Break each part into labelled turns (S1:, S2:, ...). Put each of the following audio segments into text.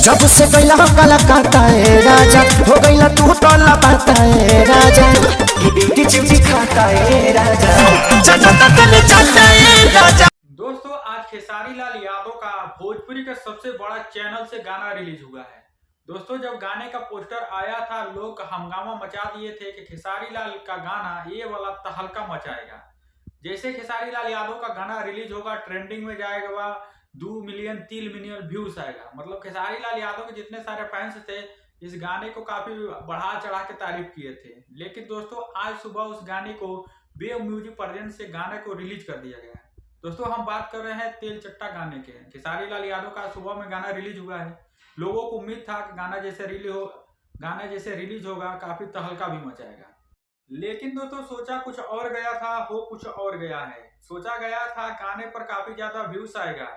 S1: जब से गैला कलकत्ता है राजा, हो गैला तू तो लापता है राजा, ब्यूटी चिमटी खाता है राजा, चलता है राजा।
S2: दोस्तों आज खेसारी लाल यादव का भोजपुरी का सबसे बड़ा चैनल से गाना रिलीज हुआ है। दोस्तों जब गाने का पोस्टर आया था लोग हंगामा मचा दिए थे कि खेसारी लाल का गाना ये वाला तहलका मचाएगा। जैसे खेसारी लाल यादव का गाना रिलीज होगा ट्रेंडिंग में जाएगा, 2 मिलियन 3 मिलियन व्यूज आएगा। मतलब खेसारी लाल यादव के जितने सारे फैंस थे इस गाने को काफी बढ़ा चढ़ा के तारीफ किए थे। लेकिन दोस्तों आज सुबह उस गाने को वेव म्यूजिक प्रेजेंट से गाने को रिलीज कर दिया गया है। दोस्तों हम बात कर रहे हैं तेल चट्टा गाने के। खेसारी लाल यादव का सुबह में गाना रिलीज हुआ है। लोगों को उम्मीद था कि गाना जैसे रिलीज होगा काफी तहलका भी मचाएगा। लेकिन दोस्तों सोचा कुछ और गया था, हो कुछ और गया है। सोचा गया था गाने पर काफी ज्यादा व्यूज आएगा,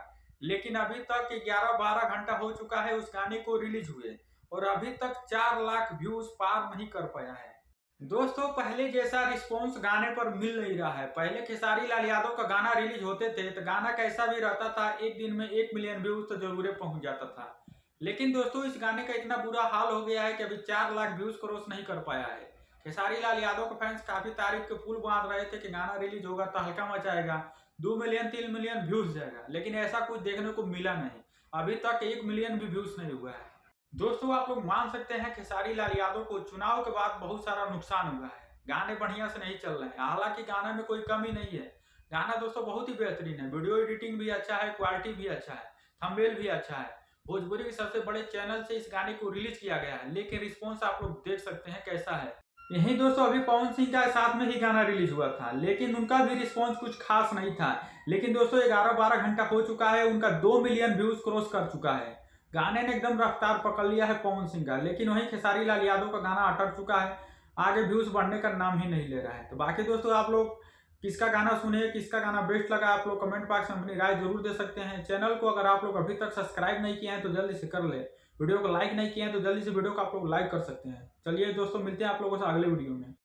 S2: लेकिन अभी तक 11-12 घंटा हो चुका है उस गाने को रिलीज हुए और अभी तक 4 लाख व्यूज पार नहीं कर पाया है। दोस्तों पहले जैसा रिस्पॉन्स गाने पर मिल नहीं रहा है। पहले खेसारी लाल यादव का गाना रिलीज होते थे तो गाना कैसा भी रहता था, एक दिन में 1 मिलियन व्यूज तो जरूर पहुंच जाता था। लेकिन दोस्तों इस गाने का इतना बुरा हाल हो गया है कि अभी 4 लाख व्यूज क्रॉस नहीं कर पाया है। खेसारी लाल यादव के फैंस काफी तारीफ के पुल बांध रहे थे कि गाना रिलीज होगा तहलका मचाएगा, 2 मिलियन 3 मिलियन व्यूज जाएगा, लेकिन ऐसा कुछ देखने को मिला नहीं। अभी तक 1 मिलियन भी व्यूज नहीं हुआ है। दोस्तों आप लोग मान सकते हैं खेसारी लाल यादव को चुनाव के बाद बहुत सारा नुकसान हुआ है। गाने बढ़िया से नहीं चल रहे हैं। हालांकि गाने में कोई कमी नहीं है, गाना दोस्तों बहुत ही बेहतरीन है, वीडियो एडिटिंग भी अच्छा है, क्वालिटी भी अच्छा है, थंबनेल भी अच्छा है। भोजपुरी के सबसे बड़े चैनल से इस गाने को रिलीज किया गया है, लेकिन रिस्पॉन्स आप लोग देख सकते हैं कैसा है। यही दोस्तों अभी पवन सिंह का साथ में ही गाना रिलीज हुआ था, लेकिन उनका भी रिस्पॉन्स कुछ खास नहीं था। लेकिन दोस्तों 11-12 घंटा हो चुका है, उनका 2 मिलियन व्यूज क्रॉस कर चुका है। गाने ने एकदम रफ्तार पकड़ लिया है पवन सिंह का, लेकिन वहीं खेसारी लाल यादव का गाना अटक चुका है, आगे व्यूज बढ़ने का नाम ही नहीं ले रहा है। तो बाकी दोस्तों आप लोग किसका गाना सुने, किसका गाना बेस्ट लगा, आप लोग कमेंट बॉक्स में अपनी राय जरूर दे सकते हैं। चैनल को अगर आप लोग अभी तक सब्सक्राइब नहीं किए हैं तो जल्दी से कर ले, वीडियो को लाइक नहीं किए हैं तो जल्दी से वीडियो को आप लोग लाइक कर सकते हैं। चलिए दोस्तों मिलते हैं आप लोगों से अगले वीडियो में।